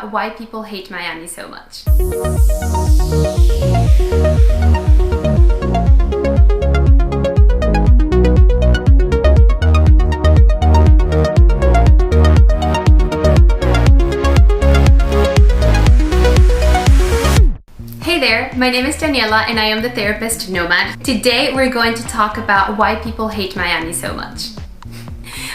Why people hate Miami so much. Hey there, my name is Daniela and I am the therapist Nomad. Today we're going to talk about why people hate Miami so much.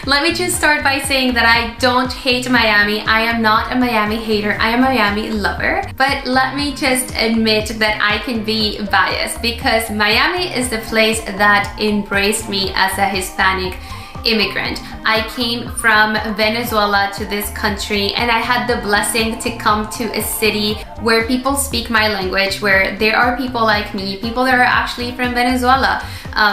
Let me just start by saying that I don't hate Miami. I am not a Miami hater. I am a Miami lover. But let me just admit that I can be biased because Miami is the place that embraced me as a Hispanic immigrant. I came from Venezuela to this country and I had the blessing to come to a city where people speak my language, where there are people like me, people that are actually from Venezuela.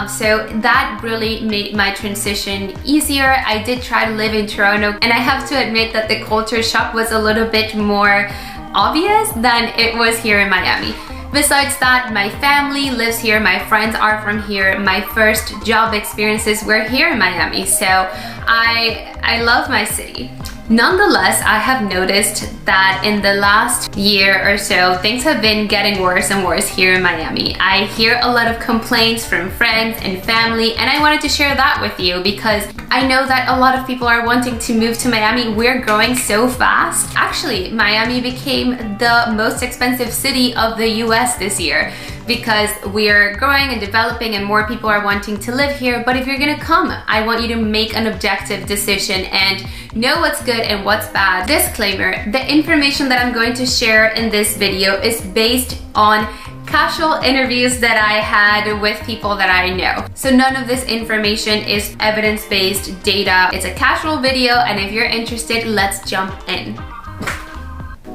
So that really made my transition easier. I did try to live in Toronto and I have to admit that the culture shock was a little bit more obvious than it was here in Miami. Besides that, my family lives here, my friends are from here, my first job experiences were here in Miami, so I love my city. Nonetheless, I have noticed that in the last year or so, things have been getting worse and worse here in Miami. I hear a lot of complaints from friends and family, and I wanted to share that with you because I know that a lot of people are wanting to move to Miami. We're growing so fast. Actually, Miami became the most expensive city of the US this year because we're growing and developing and more people are wanting to live here. But if you're gonna come, I want you to make an objective decision and know what's good and what's bad. Disclaimer, the information that I'm going to share in this video is based on casual interviews that I had with people that I know. So none of this information is evidence-based data. It's a casual video, and if you're interested, let's jump in.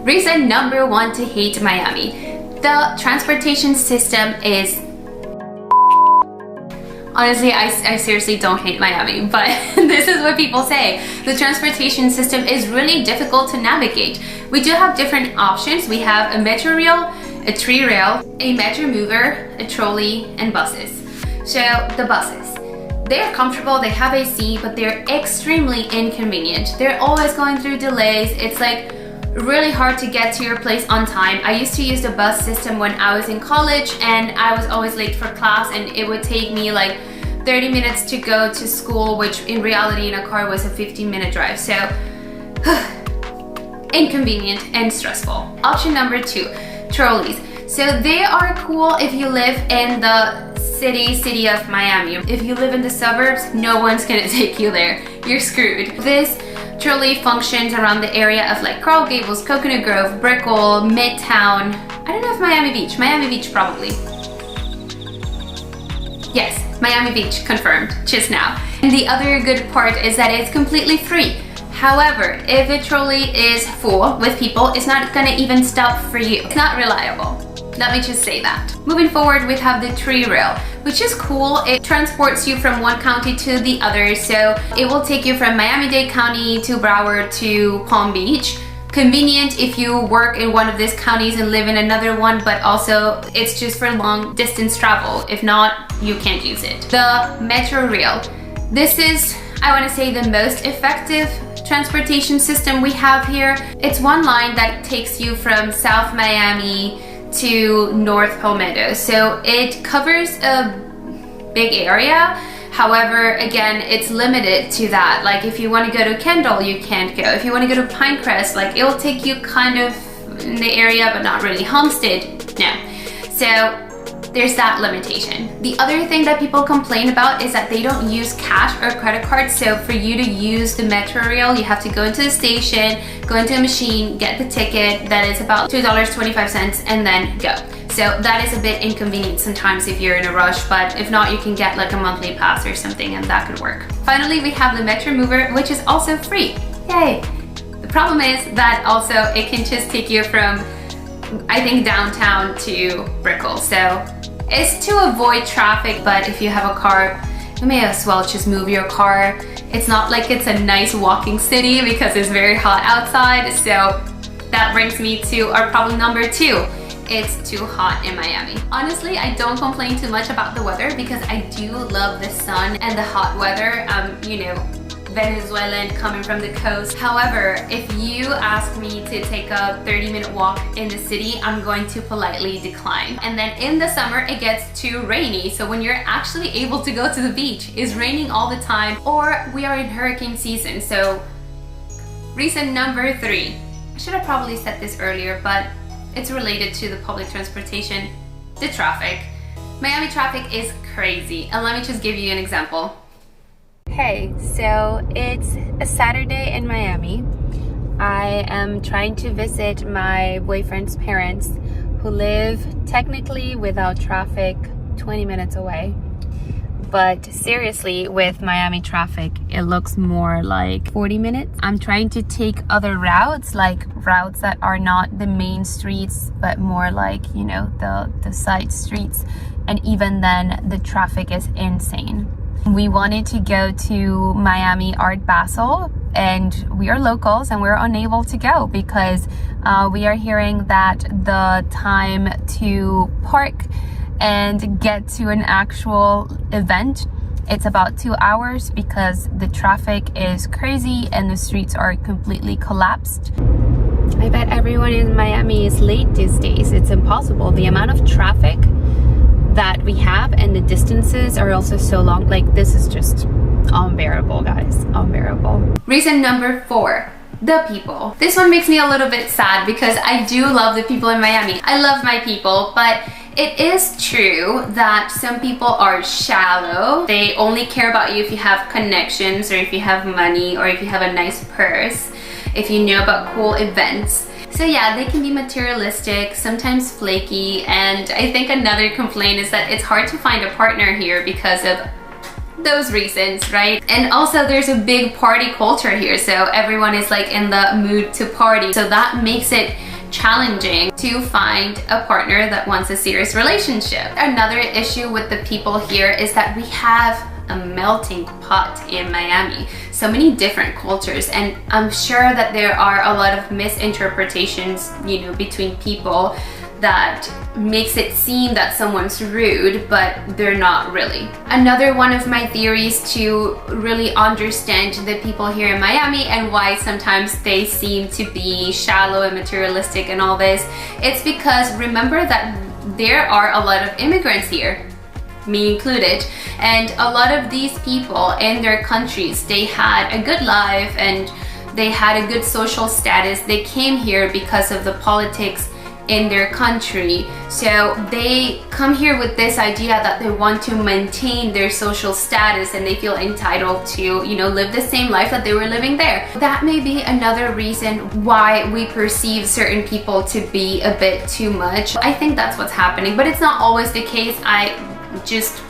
Reason number one to hate Miami. The transportation system is... Honestly, I seriously don't hate Miami, but this is what people say. The transportation system is really difficult to navigate. We do have different options. We have a metro rail, a tree rail, a metro mover, a trolley, and buses. So the buses, they're comfortable, they have AC, but they're extremely inconvenient. They're always going through delays. It's like really hard to get to your place on time. I used to use the bus system when I was in college and I was always late for class and it would take me like 30 minutes to go to school, which in reality in a car was a 15-minute drive. So inconvenient and stressful. Option number two, trolleys. So they are cool if you live in the city of Miami. If you live in the suburbs, no one's gonna take you there. You're screwed. This trolley functions around the area of like Coral Gables, Coconut Grove, Brickell, Midtown. I don't know if Miami Beach probably. Yes, Miami Beach, confirmed, just now. And the other good part is that it's completely free. However, if a trolley is full with people, it's not gonna even stop for you. It's not reliable. Let me just say that. Moving forward, we have the tree rail, which is cool. It transports you from one county to the other. So it will take you from Miami-Dade County to Broward to Palm Beach. Convenient if you work in one of these counties and live in another one, but also it's just for long distance travel. If not, you can't use it. The metro rail. This is, I want to say, the most effective transportation system we have here. It's one line that takes you from South Miami to North Palmetto. So it covers a big area. However, again, it's limited to that. Like if you want to go to Kendall, you can't go. If you want to go to Pinecrest, like it'll take you kind of in the area, but not really. Homestead, no. So there's that limitation. The other thing that people complain about is that they don't use cash or credit cards. So for you to use the metro rail, you have to go into the station, go into a machine, get the ticket. That is about $2.25 and then go. So that is a bit inconvenient sometimes if you're in a rush, but if not, you can get like a monthly pass or something and that could work. Finally, we have the metro mover, which is also free. Yay! The problem is that also it can just take you from, I think, downtown to Brickell. So it's to avoid traffic, but if you have a car, you may as well just move your car. It's not like it's a nice walking city because it's very hot outside. So that brings me to our problem number two. It's too hot in Miami. Honestly, I don't complain too much about the weather because I do love the sun and the hot weather. You know, Venezuelan coming from the coast. However, if you ask me to take a 30-minute walk in the city, I'm going to politely decline. And then in the summer, it gets too rainy. So when you're actually able to go to the beach, it's raining all the time, or we are in hurricane season. So reason number 3. I should have probably said this earlier, but it's related to the public transportation, the traffic. Miami traffic is crazy. And let me just give you an example. Hey, so it's a Saturday in Miami. I am trying to visit my boyfriend's parents who live technically without traffic 20 minutes away. But seriously, with Miami traffic, it looks more like 40 minutes. I'm trying to take other routes, like routes that are not the main streets, but more like, you know, the side streets. And even then, the traffic is insane. We wanted to go to Miami Art Basel, and we are locals and we're unable to go because we are hearing that the time to park and get to an actual event, it's about 2 hours because the traffic is crazy and the streets are completely collapsed. I bet everyone in Miami is late these days. It's impossible. The amount of traffic that we have and the distances are also so long. Like, this is just unbearable, guys, unbearable. Reason number 4, the people. This one makes me a little bit sad because I do love the people in Miami. I love my people, but it is true that some people are shallow. They only care about you if you have connections, or if you have money, or if you have a nice purse, if you know about cool events. So yeah, they can be materialistic, sometimes flaky, and I think another complaint is that it's hard to find a partner here because of those reasons, right? And also there's a big party culture here, so everyone is like in the mood to party. So that makes it challenging to find a partner that wants a serious relationship. Another issue with the people here is that we have a melting pot in Miami. So many different cultures, and I'm sure that there are a lot of misinterpretations, you know, between people that makes it seem that someone's rude, but they're not really. Another one of my theories to really understand the people here in Miami and why sometimes they seem to be shallow and materialistic and all this, it's because remember that there are a lot of immigrants here, me included, and a lot of these people in their countries, they had a good life and they had a good social status. They came here because of the politics in their country, so they come here with this idea that they want to maintain their social status and they feel entitled to, you know, live the same life that they were living there. That may be another reason why we perceive certain people to be a bit too much. I think that's what's happening, but it's not always the case. I just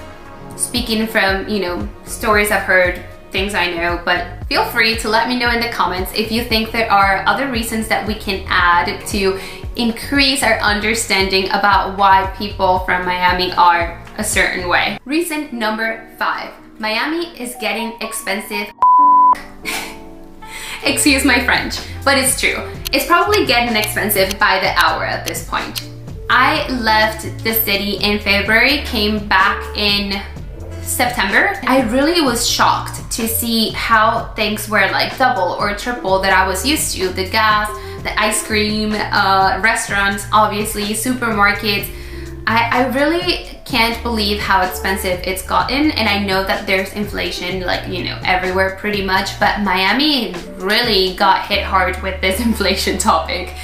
speaking from, you know, stories I've heard, things I know, but feel free to let me know in the comments if you think there are other reasons that we can add to increase our understanding about why people from Miami are a certain way. Reason number 5, Miami is getting expensive. Excuse my French, but it's true. It's probably getting expensive by the hour at this point. I left the city in February, came back in September. I really was shocked to see how things were like double or triple that I was used to. The gas, the ice cream, restaurants, obviously, supermarkets. I really can't believe how expensive it's gotten, and I know that there's inflation, like, you know, everywhere pretty much, but Miami really got hit hard with this inflation topic.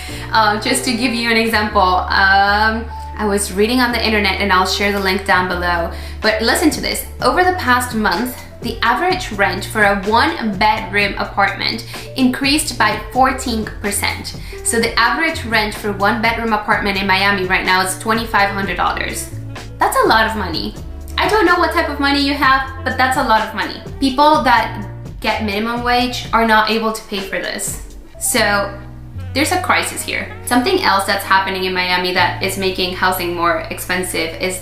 Just to give you an example, I was reading on the internet, and I'll share the link down below, but listen to this. Over the past month, the average rent for a 1-bedroom apartment increased by 14%. So the average rent for 1-bedroom apartment in Miami right now is $2,500. That's a lot of money. I don't know what type of money you have, but that's a lot of money. People that get minimum wage are not able to pay for this. So there's a crisis here. Something else that's happening in Miami that is making housing more expensive is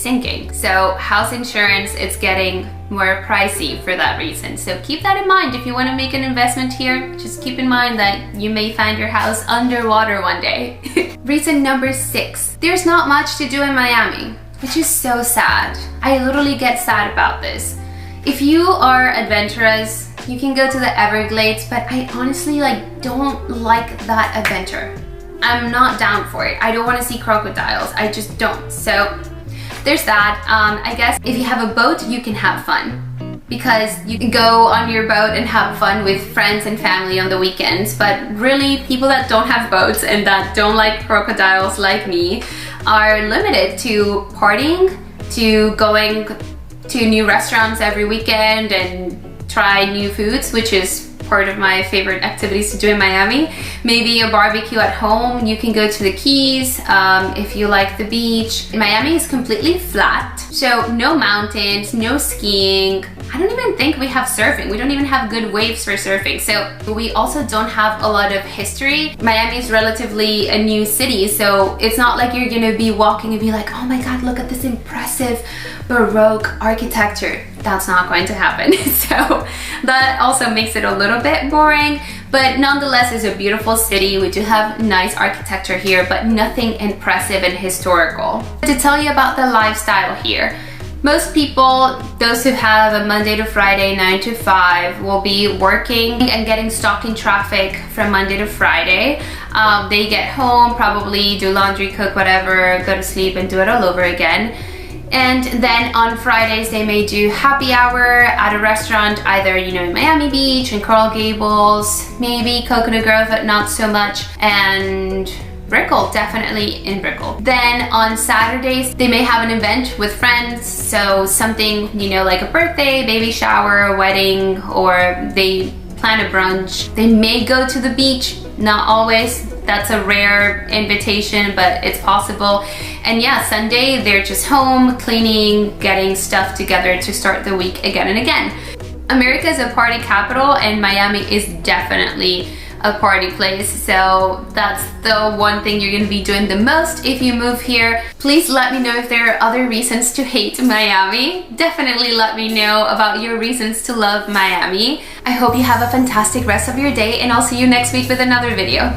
sinking. So house insurance, it's getting more pricey for that reason. So keep that in mind if you want to make an investment here. Just keep in mind that you may find your house underwater one day. Reason number 6, there's not much to do in Miami, which is so sad. I literally get sad about this. If you are adventurous, You can go to the Everglades, but I honestly don't like that adventure. I'm not down for it. I don't want to see crocodiles. I just don't. So there's that. I guess if you have a boat, you can have fun, because you can go on your boat and have fun with friends and family on the weekends. But really, people that don't have boats and that don't like crocodiles like me are limited to partying, to going to new restaurants every weekend and try new foods, which is part of my favorite activities to do in Miami. Maybe a barbecue at home. You can go to the Keys if you like the beach. Miami is completely flat, so no mountains, no skiing. I don't even think we have surfing. We don't even have good waves for surfing. So we also don't have a lot of history. Miami is relatively a new city, so it's not like you're gonna be walking and be like, oh my God, look at this impressive Baroque architecture. That's not going to happen. So that also makes it a little bit boring, but nonetheless it's a beautiful city. We do have nice architecture here, but nothing impressive and historical. To tell you about the lifestyle here, most people, those who have a Monday to Friday 9 to 5, will be working and getting stuck in traffic from Monday to Friday. They get home, probably do laundry, cook, whatever, go to sleep and do it all over again. And then on Fridays, they may do happy hour at a restaurant, either, in Miami Beach, in Coral Gables, maybe Coconut Grove, but not so much, and Brickell, definitely in Brickell. Then on Saturdays, they may have an event with friends, so something, like a birthday, baby shower, a wedding, or they plan a brunch. They may go to the beach, not always. That's a rare invitation, but it's possible. And yeah, Sunday, they're just home, cleaning, getting stuff together to start the week again and again. America is a party capital, and Miami is definitely a party place, so that's the one thing you're gonna be doing the most if you move here. Please let me know if there are other reasons to hate Miami. Definitely let me know about your reasons to love Miami. I hope you have a fantastic rest of your day, and I'll see you next week with another video.